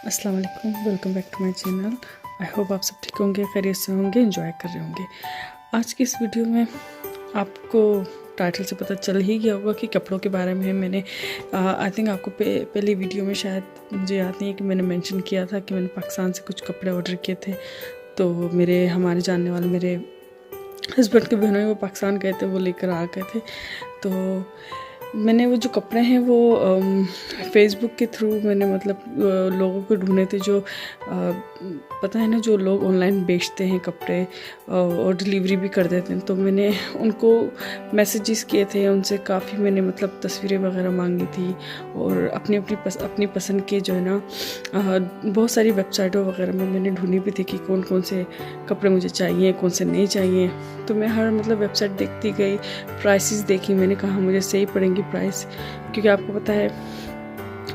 अस्सलाम वालेकुम, welcome back to my channel. I hope आप सब ठीक होंगे, खैरियत से होंगे, एंजॉय कर रहे होंगे। आज की इस वीडियो में आपको टाइटल से पता चल ही गया होगा कि कपड़ों के बारे में है। मैंने आई थिंक आपको पहली वीडियो में शायद मुझे याद नहीं है कि मैंने मेंशन किया था कि मैंने पाकिस्तान से कुछ कपड़े ऑर्डर किए थे। तो हमारे जानने वाले मेरे हस्बैंड के बहनों वो पाकिस्तान गए थे, वो लेकर आ गए थे। तो मैंने वो जो कपड़े हैं वो फेसबुक के थ्रू मैंने लोगों को ढूंढे थे जो पता है ना, जो लोग ऑनलाइन बेचते हैं कपड़े और डिलीवरी भी कर देते हैं। तो मैंने उनको मैसेजेस किए थे, उनसे काफ़ी मैंने तस्वीरें वगैरह मांगी थी और अपनी पसंद के जो है ना बहुत सारी वेबसाइटों वगैरह में मैंने ढूंढी भी थी कि कौन कौन से कपड़े मुझे चाहिए, कौन से नहीं चाहिए। तो मैं हर वेबसाइट देखती गई, प्राइसेस देखी, मैंने कहा मुझे सही पड़ेंगी प्राइस, क्योंकि आपको पता है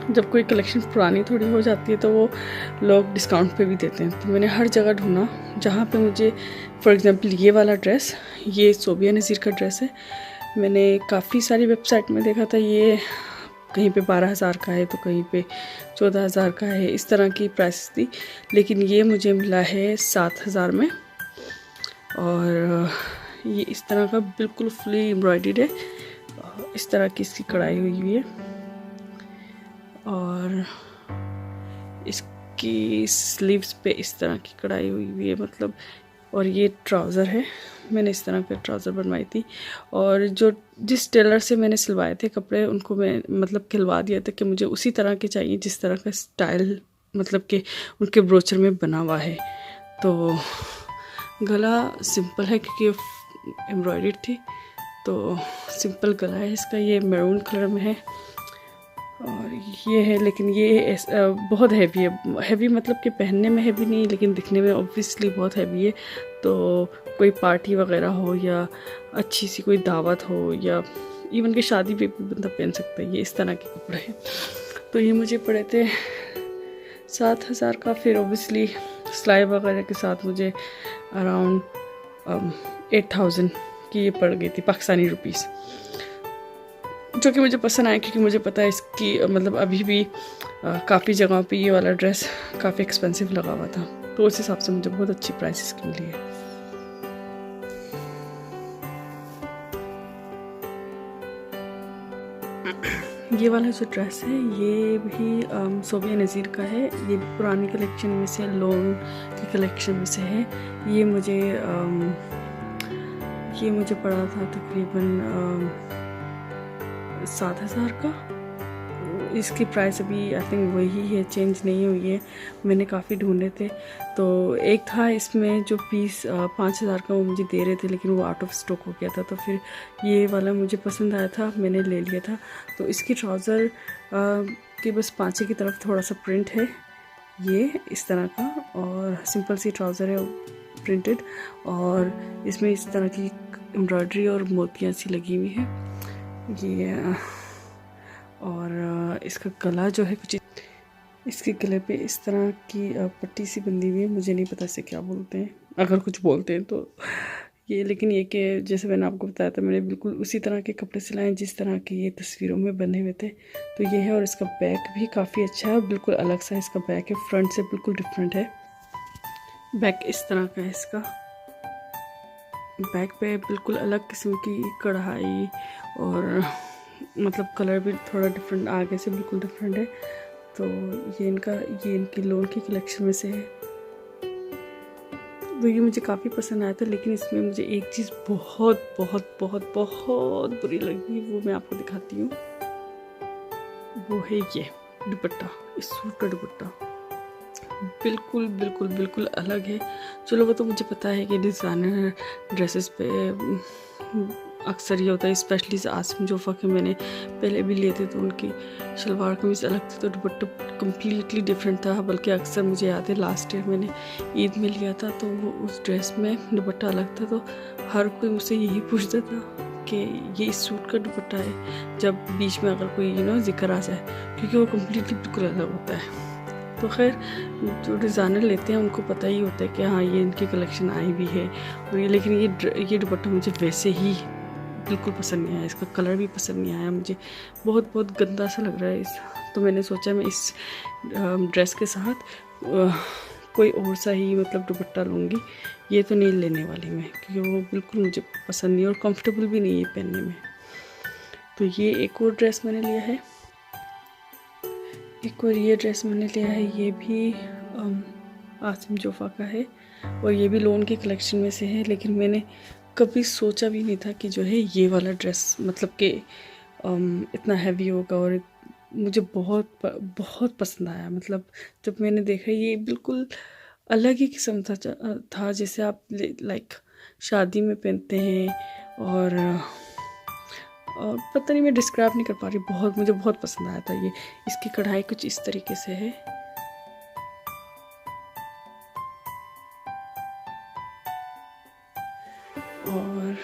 जब कोई कलेक्शन पुरानी थोड़ी हो जाती है तो वो लोग डिस्काउंट पे भी देते हैं। तो मैंने हर जगह ढूंढा जहाँ पे मुझे, फॉर एग्जांपल ये वाला ड्रेस, ये सोबिया नज़ीर का ड्रेस है। मैंने काफ़ी सारी वेबसाइट में देखा था, ये कहीं पे 12,000 का है तो कहीं पे 14,000 का है, इस तरह की प्राइस थी। लेकिन ये मुझे मिला है 7,000 में और ये इस तरह का बिल्कुल फुली एम्ब्रॉयडर्ड है, इस तरह की इसकी कढ़ाई हुई है और इसकी स्लीव्स पे इस तरह की कढ़ाई हुई है और ये ट्राउज़र है। मैंने इस तरह के ट्राउज़र बनवाई थी और जिस टेलर से मैंने सिलवाए थे कपड़े उनको मैं खिलवा दिया था कि मुझे उसी तरह के चाहिए जिस तरह का स्टाइल कि उनके ब्रोचर में बना हुआ है। तो गला सिंपल है क्योंकि एम्ब्रॉयडर्ड थी, तो सिंपल गला है इसका। ये मैरून कलर में है और ये है, लेकिन ये बहुत हैवी है। हैवी कि पहनने में हैवी नहीं, लेकिन दिखने में ऑब्वियसली बहुत हैवी है। तो कोई पार्टी वगैरह हो या अच्छी सी कोई दावत हो या इवन कि शादी पे भी बंदा पहन सकता है, ये इस तरह के कपड़े हैं। तो ये मुझे पड़े थे 7,000 का। फिर ऑब्वियसली सिलाई वगैरह के साथ मुझे अराउंड 8,000 की ये पड़ गई थी पाकिस्तानी रुपीस, जो कि मुझे पसंद आया क्योंकि मुझे पता है इसकी अभी भी काफ़ी जगहों पे ये वाला ड्रेस काफ़ी एक्सपेंसिव लगा हुआ था। तो उस हिसाब से मुझे बहुत अच्छी प्राइसेस की मिली है। ये वाला जो ड्रेस है ये भी सोबिया नज़ीर का है। ये पुरानी कलेक्शन में से, लोन की कलेक्शन में से है। ये मुझे पड़ा था तकरीबन 7,000 का। इसकी प्राइस अभी आई थिंक वही है, चेंज नहीं हुई है। मैंने काफ़ी ढूंढे थे, तो एक था इसमें जो पीस 5,000 का वो मुझे दे रहे थे, लेकिन वो आउट ऑफ स्टॉक हो गया था। तो फिर ये वाला मुझे पसंद आया था, मैंने ले लिया था। तो इसकी ट्राउज़र के बस पाँचे की तरफ थोड़ा सा प्रिंट है, ये इस तरह का, और सिंपल सी ट्राउज़र है प्रिंटेड, और इसमें इस तरह की एम्ब्रॉयडरी और मोतियाँ सी लगी हुई है ये। और इसका गला जो है कुछ, इसके गले पे इस तरह की पट्टी सी बंधी हुई है। मुझे नहीं पता इसे क्या बोलते हैं, अगर कुछ बोलते हैं तो ये। लेकिन ये कि जैसे मैंने आपको बताया था, मैंने बिल्कुल उसी तरह के कपड़े सिलाए जिस तरह के ये तस्वीरों में बने हुए थे। तो ये है, और इसका बैक भी काफ़ी अच्छा है, बिल्कुल अलग सा इसका बैक है, फ्रंट से बिल्कुल डिफरेंट है। बैक इस तरह का है इसका, बैक पे बिल्कुल अलग किस्म की कढ़ाई और कलर भी थोड़ा डिफरेंट, आगे से बिल्कुल डिफरेंट है। तो ये इनकी लोन की कलेक्शन में से है। तो ये मुझे काफ़ी पसंद आया था, लेकिन इसमें मुझे एक चीज़ बहुत बहुत बहुत बहुत बुरी लगी, वो मैं आपको दिखाती हूँ। वो है ये दुपट्टा, इस सूट का दुपट्टा बिल्कुल बिल्कुल बिल्कुल अलग है। चलो वो तो मुझे पता है कि डिज़ाइनर ड्रेसेस पे अक्सर ये होता है, स्पेशली आसिम जोफ़ा के मैंने पहले भी लिए थे, तो उनकी शलवार कमीज़ अलग थी, तो दुपट्टा कम्प्लीटली डिफरेंट था। बल्कि अक्सर मुझे याद है लास्ट ईयर मैंने ईद में लिया था, तो वो उस ड्रेस में दुपट्टा अलग था। तो हर कोई मुझसे यही पूछता था कि ये इस सूट का दुपट्टा है, जब बीच में अगर कोई जिक्र आ जाए, क्योंकि वो कम्प्लीटली बिल्कुल अलग होता है। तो खैर जो डिज़ाइनर लेते हैं उनको पता ही होता है कि हाँ ये इनकी कलेक्शन आई भी है और ये, लेकिन ये दुपट्टा मुझे वैसे ही बिल्कुल पसंद नहीं आया, इसका कलर भी पसंद नहीं आया मुझे, बहुत बहुत गंदा सा लग रहा है इस। तो मैंने सोचा मैं इस ड्रेस के साथ कोई और सा ही मतलब दुपट्टा लूँगी, ये तो नहीं लेने वाली मैं, क्योंकि वो बिल्कुल मुझे पसंद नहीं और कंफर्टेबल भी नहीं है पहनने में। तो ये एक और ड्रेस मैंने लिया है, एक और ये ड्रेस मैंने लिया है, ये भी आसिम जोफ़ा का है और ये भी लोन के कलेक्शन में से है। लेकिन मैंने कभी सोचा भी नहीं था कि जो है ये वाला ड्रेस मतलब कि इतना हैवी होगा, और मुझे बहुत बहुत पसंद आया। मतलब जब मैंने देखा ये बिल्कुल अलग ही किस्म था जैसे आप लाइक शादी में पहनते हैं, और पता नहीं मैं डिस्क्राइब नहीं कर पा रही, बहुत मुझे बहुत पसंद आया था ये। इसकी कढ़ाई कुछ इस तरीके से है, और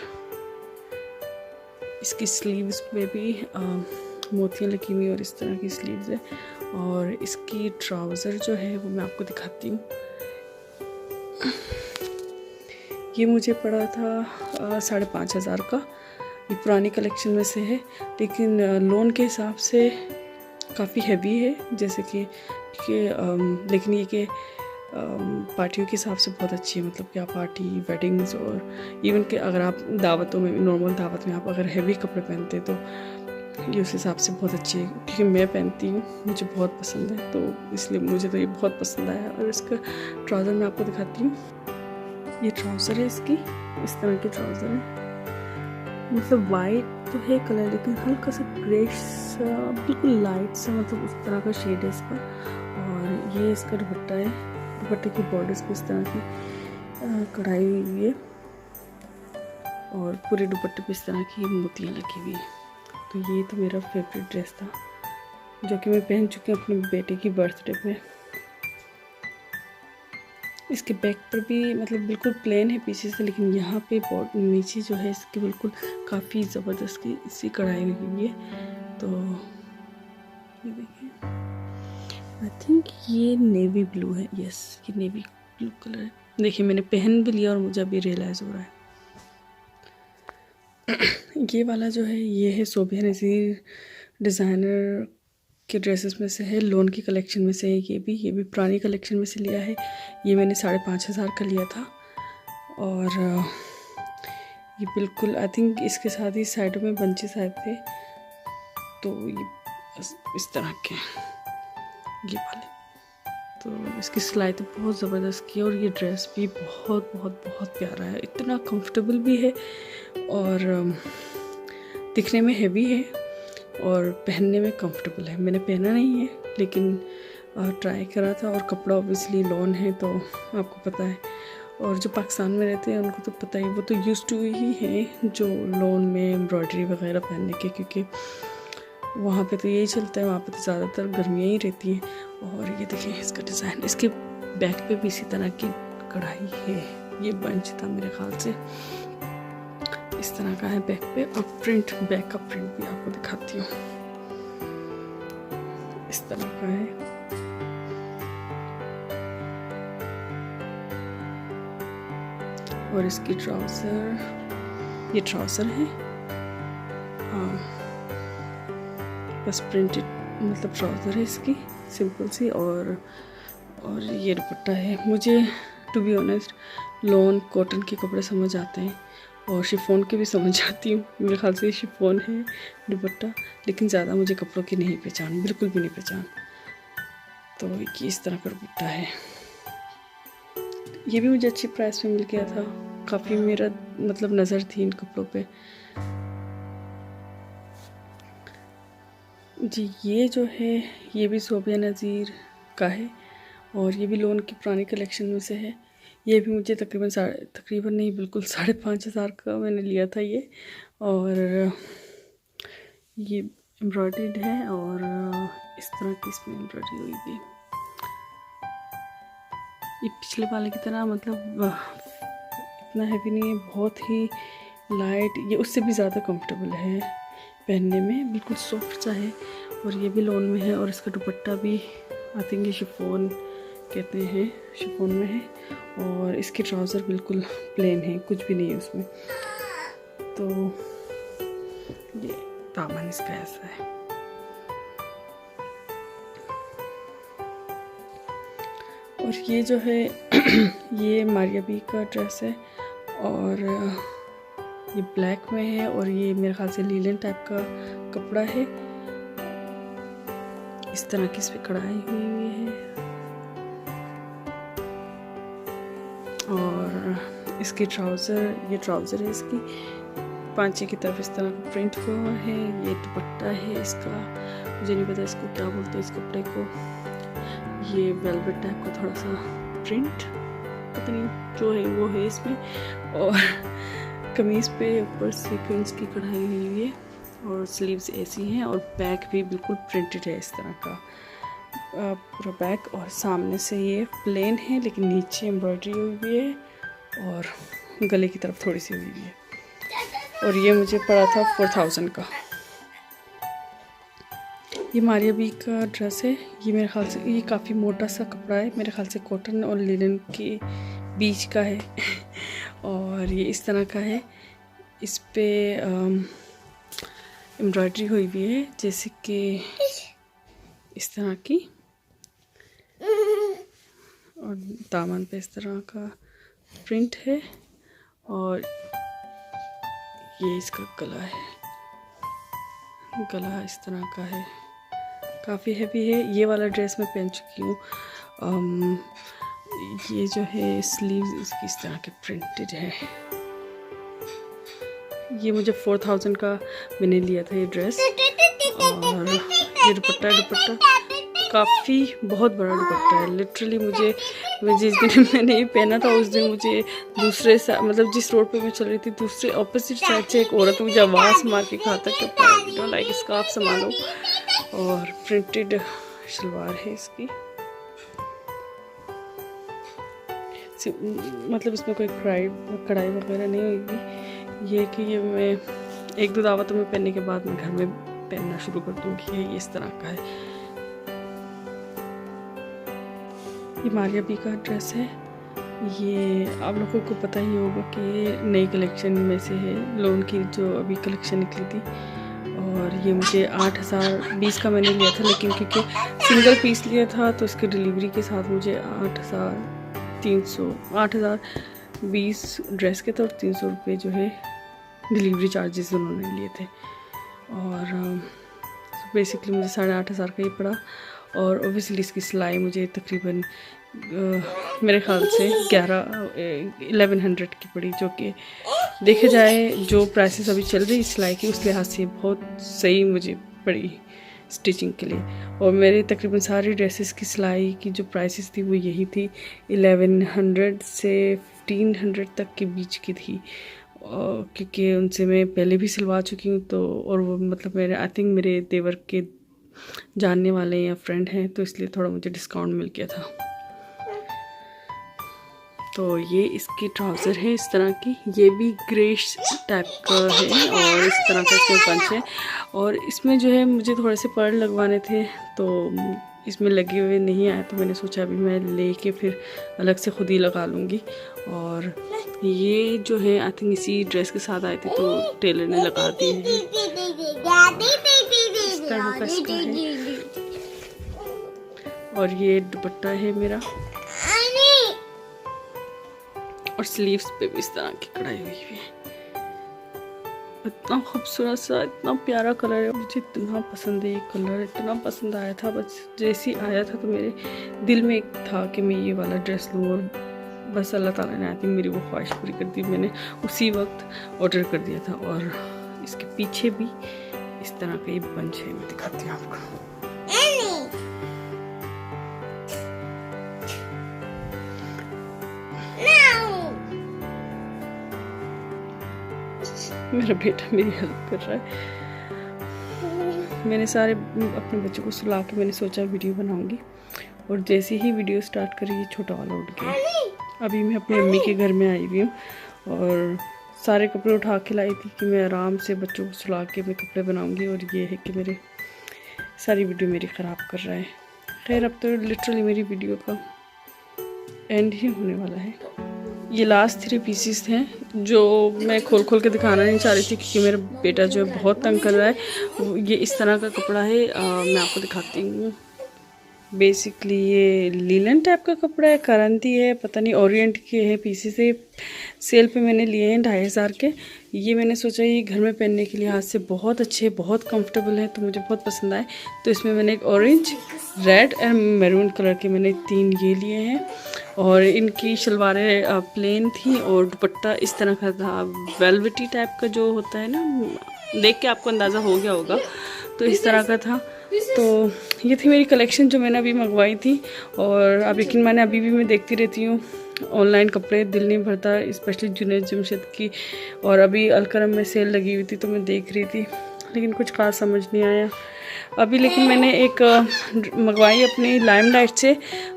इसकी स्लीव्स में भी मोतियाँ लगी हुई और इस तरह की स्लीव्स है। और इसकी ट्राउज़र जो है वो मैं आपको दिखाती हूँ। ये मुझे पड़ा था 5,500 का, ये पुरानी कलेक्शन में से है, लेकिन लोन के हिसाब से काफ़ी हैवी है जैसे कि लेकिन ये कि पार्टियों के हिसाब से बहुत अच्छी है। मतलब क्या पार्टी, वेडिंग्स और इवन कि अगर आप दावतों में, नॉर्मल दावत में आप अगर हैवी कपड़े पहनते हैं तो ये उस हिसाब से बहुत अच्छी है, क्योंकि मैं पहनती हूँ, मुझे बहुत पसंद है, तो इसलिए मुझे तो ये बहुत पसंद आया। और इसका ट्राउज़र मैं आपको दिखाती हूँ, ये ट्राउज़र है इसकी, इस तरह की ट्राउज़र है। मतलब वाइट तो है कलर, लेकिन हल्का सा ग्रे सा, बिल्कुल लाइट सा, मतलब उस तरह का शेड है इसका। और ये इसका दुपट्टा है, दुपट्टे की बॉर्डर्स पे इस तरह की कढ़ाई हुई है और पूरे दुपट्टे पे इस तरह की मोतियाँ लगी हुई है। तो ये तो मेरा फेवरेट ड्रेस था जो कि मैं पहन चुकी हूँ अपने बेटे की बर्थडे पे। इसके बैक पर भी मतलब बिल्कुल प्लेन है पीछे से, लेकिन यहाँ पे नीचे जो है इसकी बिल्कुल काफ़ी ज़बरदस्त की इसी कढ़ाई लगी हुई है। तो ये देखिए, आई थिंक ये नेवी ब्लू है, यस ये नेवी ब्लू कलर है। देखिए मैंने पहन भी लिया और मुझे अभी रियलाइज़ हो रहा है। ये वाला जो है ये है सोबिया नज़ीर डिज़ाइनर के ड्रेसेस में से है, लोन की कलेक्शन में से है। ये भी पुरानी कलेक्शन में से लिया है। ये मैंने 5,500 का लिया था। और ये बिल्कुल आई थिंक इसके साथ ही साइडों में बंचेस आए थे, तो ये इस तरह के ये वाले। तो इसकी सिलाई तो बहुत ज़बरदस्त की है, और ये ड्रेस भी बहुत बहुत बहुत प्यारा है, इतना कंफर्टेबल भी है और दिखने में हैवी है और पहनने में कंफर्टेबल है। मैंने पहना नहीं है लेकिन ट्राई करा था, और कपड़ा ऑब्वियसली लॉन है तो आपको पता है, और जो पाकिस्तान में रहते हैं उनको तो पता ही, वो तो यूज्ड टू ही हैं जो लॉन में एम्ब्रॉयडरी वगैरह पहनने के, क्योंकि वहाँ पे तो यही चलता है, वहाँ पे तो ज़्यादातर गर्मियाँ ही रहती हैं। और ये देखिए इसका डिज़ाइन, इसके बैक पे भी इसी तरह की कढ़ाई है। ये बंच था मेरे ख्याल से, इस तरह का है बैक पे, और प्रिंट, बैक का प्रिंट भी आपको दिखाती हूँ, इस तरह का है। और इसकी ट्राउज़र, ये ट्राउज़र है, हाँ बस प्रिंटेड मतलब ट्राउज़र है इसकी, सिंपल सी। और ये दुपट्टा है। मुझे to be honest lawn cotton के कपड़े समझ आते हैं और शिफॉन के भी समझ आती हूँ, मेरे ख्याल से शिफॉन है दुपट्टा, लेकिन ज़्यादा मुझे कपड़ों की नहीं पहचान, बिल्कुल भी नहीं पहचान। तो ये इस तरह का दुपट्टा है। ये भी मुझे अच्छी प्राइस में मिल गया था, काफ़ी मेरा मतलब नज़र थी इन कपड़ों पे जी। ये जो है ये भी सोबिया नज़ीर का है, और ये भी लोन की पुरानी कलेक्शन में से है। ये भी मुझे तकरीबन नहीं, बिल्कुल 5,500 का मैंने लिया था ये। और ये एम्ब्रॉयडर्ड है और इस तरह की इसमें एम्ब्रॉयडरी हुई थी। ये पिछले वाले की तरह मतलब इतना हैवी नहीं है, बहुत ही लाइट, ये उससे भी ज़्यादा कंफर्टेबल है पहनने में, बिल्कुल सॉफ्ट सा है। और ये भी लोन में है, और इसका दुपट्टा भी आई थिंक ये शिफॉन कहते हैं, शिफॉन में है। और इसकी ट्राउज़र बिल्कुल प्लेन है, कुछ भी नहीं है उसमें। तो ये दामन इसका ऐसा है। और ये जो है ये मारिया बी का ड्रेस है और ये ब्लैक में है और ये मेरे ख्याल से लीलन टाइप का कपड़ा है। इस तरह की इस पे कढ़ाई हुई है और इसकी ये ट्राउज़र है इसकी पांचे की तरफ इस तरह का प्रिंट हुआ है। ये दुपट्टा है इसका, मुझे नहीं पता इसको क्या बोलते हैं इस कपड़े को। ये वेलवेट टाइप का थोड़ा सा प्रिंट पता नहीं जो है वो है इसमें। और कमीज़ पे ऊपर सीक्वेंस की कढ़ाई हुई है और स्लीव्स ऐसी हैं और बैक भी बिल्कुल प्रिंटेड है इस तरह का पूरा बैक। और सामने से ये प्लेन है लेकिन नीचे एम्ब्रॉयडरी हुई है और गले की तरफ थोड़ी सी हुई है। और ये मुझे पड़ा था 4000 का। ये मारिया बी का ड्रेस है। ये मेरे ख्याल से ये काफ़ी मोटा सा कपड़ा है, मेरे ख्याल से कॉटन और लिनन के बीच का है। और ये इस तरह का है, इस पे एम्ब्रॉयडरी हुई हुई है जैसे कि इस तरह की, और दामन पे इस तरह का प्रिंट है। और ये इसका गला है, गला इस तरह का है, काफ़ी हैवी है। ये वाला ड्रेस मैं पहन चुकी हूँ। ये जो है स्लीव्स इसकी इस तरह के प्रिंटेड है। ये मुझे 4000 का मैंने लिया था ये ड्रेस। और ये दुपट्टा काफ़ी बहुत बड़ा दुपट्टा है लिटरली। मैं जिस दिन मैंने ये पहना था उस दिन मुझे दूसरे मतलब जिस रोड पे मैं चल रही थी दूसरे ऑपोजिट साइड से एक औरत मुझे आवाज़ मार के कहा था कि लाइक इसका आप संभालो। और प्रिंटेड शलवार है इसकी, मतलब इसमें कोई कढ़ाई वगैरह नहीं होगी। ये कि ये मैं एक दो दावतों में पहनने के बाद मैं घर में पहनना शुरू कर दूँगी। ये इस तरह का है। ये मारिया बी का ड्रेस है। ये आप लोगों को पता ही होगा कि ये नई कलेक्शन में से है, लोन की जो अभी कलेक्शन निकली थी। और ये मुझे 8020 का मैंने लिया था, लेकिन क्योंकि सिंगल पीस लिया था तो इसके डिलीवरी के साथ मुझे 8020 ड्रेस के थे और 300 रुपये जो है डिलीवरी चार्जेस उन्होंने लिए थे। और बेसिकली मुझे 8500 का ही पड़ा। और ओबियसली इसकी सिलाई मुझे तकरीबन मेरे ख्याल से 1100 की पड़ी, जो कि देखे जाए जो प्राइसेस अभी चल रही सिलाई की उस लिहाज से बहुत सही मुझे पड़ी स्टिचिंग के लिए। और मेरे तकरीबन सारी ड्रेसेस की सिलाई की जो प्राइसेस थी वो यही थी, 1100 से 1500 तक के बीच की थी। क्योंकि उनसे मैं पहले भी सिलवा चुकी हूँ तो, और वो मतलब मेरे आई थिंक मेरे देवर के जानने वाले या फ्रेंड हैं तो इसलिए थोड़ा मुझे डिस्काउंट मिल गया था। तो ये इसकी ट्राउज़र है इस तरह की, ये भी ग्रेश टाइप का है और इस तरह का इसमें पंच है। और इसमें जो है मुझे थोड़े से पर्ल लगवाने थे तो इसमें लगे हुए नहीं आए, तो मैंने सोचा अभी मैं लेके फिर अलग से ख़ुद ही लगा लूँगी। और ये जो है आई थिंक इसी ड्रेस के साथ आए थे तो टेलर ने लगा दिए हैं। इस तरह का इसका है। और ये दुपट्टा है मेरा, और स्लीव्स पे भी इस तरह की कढ़ाई हुई है। इतना खूबसूरत सा, इतना प्यारा कलर है, मुझे इतना पसंद है ये कलर, इतना पसंद आया था। बस जैसे ही आया था तो मेरे दिल में एक था कि मैं ये वाला ड्रेस लूँ, और बस अल्लाह ताला ने आई थिंक मेरी वो ख्वाहिश पूरी कर दी। मैंने उसी वक्त ऑर्डर कर दिया था। और इसके पीछे भी इस तरह का ये बंच है, मैं दिखाती हूँ आपको। मेरा बेटा मेरी हेल्प कर रहा है। मैंने सारे अपने बच्चों को सुला के मैंने सोचा वीडियो बनाऊंगी, और जैसे ही वीडियो स्टार्ट करी ये छोटा वाला उठ गया। अभी मैं अपनी अम्मी के घर में आई हुई हूँ और सारे कपड़े उठा के लाई थी कि मैं आराम से बच्चों को सुला के मैं कपड़े बनाऊंगी, और ये है कि मेरे सारी वीडियो मेरी ख़राब कर रहा है। खैर अब तो लिटरली मेरी वीडियो का एंड ही होने वाला है, ये लास्ट 3 पीसीस हैं जो मैं खोल खोल के दिखाना नहीं चाह रही थी क्योंकि मेरा बेटा जो है बहुत तंग कर रहा है। ये इस तरह का कपड़ा है, मैं आपको दिखाती हूँ। बेसिकली ये लीलन टाइप का कपड़ा है, करंती है, पता नहीं ओरिएंट के हैं पीसीस है। सेल पे मैंने लिए हैं 2500 के। ये मैंने सोचा ये घर में पहनने के लिए हाथ से बहुत अच्छे, बहुत कंफर्टेबल है, तो मुझे बहुत पसंद आए। तो इसमें मैंने एक orange, red and maroon colour के मैंने 3 ये लिए हैं। और इनकी शलवारें प्लेन थी और दुपट्टा इस तरह का था, वेलवेटी टाइप का जो होता है ना, देख के आपको अंदाज़ा हो गया होगा, तो इस तरह का था। तो ये थी मेरी कलेक्शन जो मैंने अभी मंगवाई थी। और अब यकीन मैंने अभी भी मैं देखती रहती हूँ ऑनलाइन कपड़े, दिल नहीं भरता, स्पेशली जुनैद जमशेद की। और अभी अलकरम में सेल लगी हुई थी तो मैं देख रही थी, लेकिन कुछ खास समझ नहीं आया अभी। लेकिन मैंने एक मंगवाई अपनी लाइमलाइट से।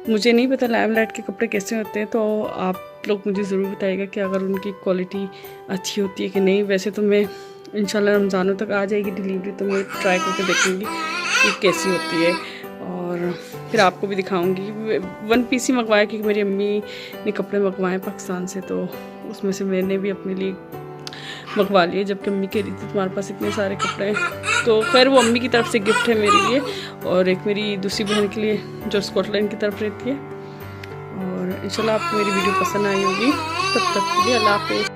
मुझे नहीं पता लाइमलाइट के कपड़े कैसे होते हैं, तो आप लोग मुझे ज़रूर बताइएगा कि अगर उनकी क्वालिटी अच्छी होती है कि नहीं। वैसे तो मैं इंशाल्लाह रमज़ानों तक आ जाएगी डिलीवरी, तो मैं ट्राई करके देखूँगी कि कैसी होती है और फिर आपको भी दिखाऊंगी। 1 पीस ही मंगवाया क्योंकि मेरी अम्मी ने कपड़े मंगवाए पाकिस्तान से, तो उसमें से मैंने भी अपने लिए मंगवा लिए, जबकि अम्मी कह रही थी तुम्हारे पास इतने सारे कपड़े हैं। तो खैर वो अम्मी की तरफ से गिफ्ट है मेरे लिए, और एक मेरी दूसरी बहन के लिए जो स्कॉटलैंड की तरफ रहती है। और इंशाल्लाह आपको मेरी वीडियो पसंद आई होगी। तब तक के लिए अल्लाह हाफ़िज़।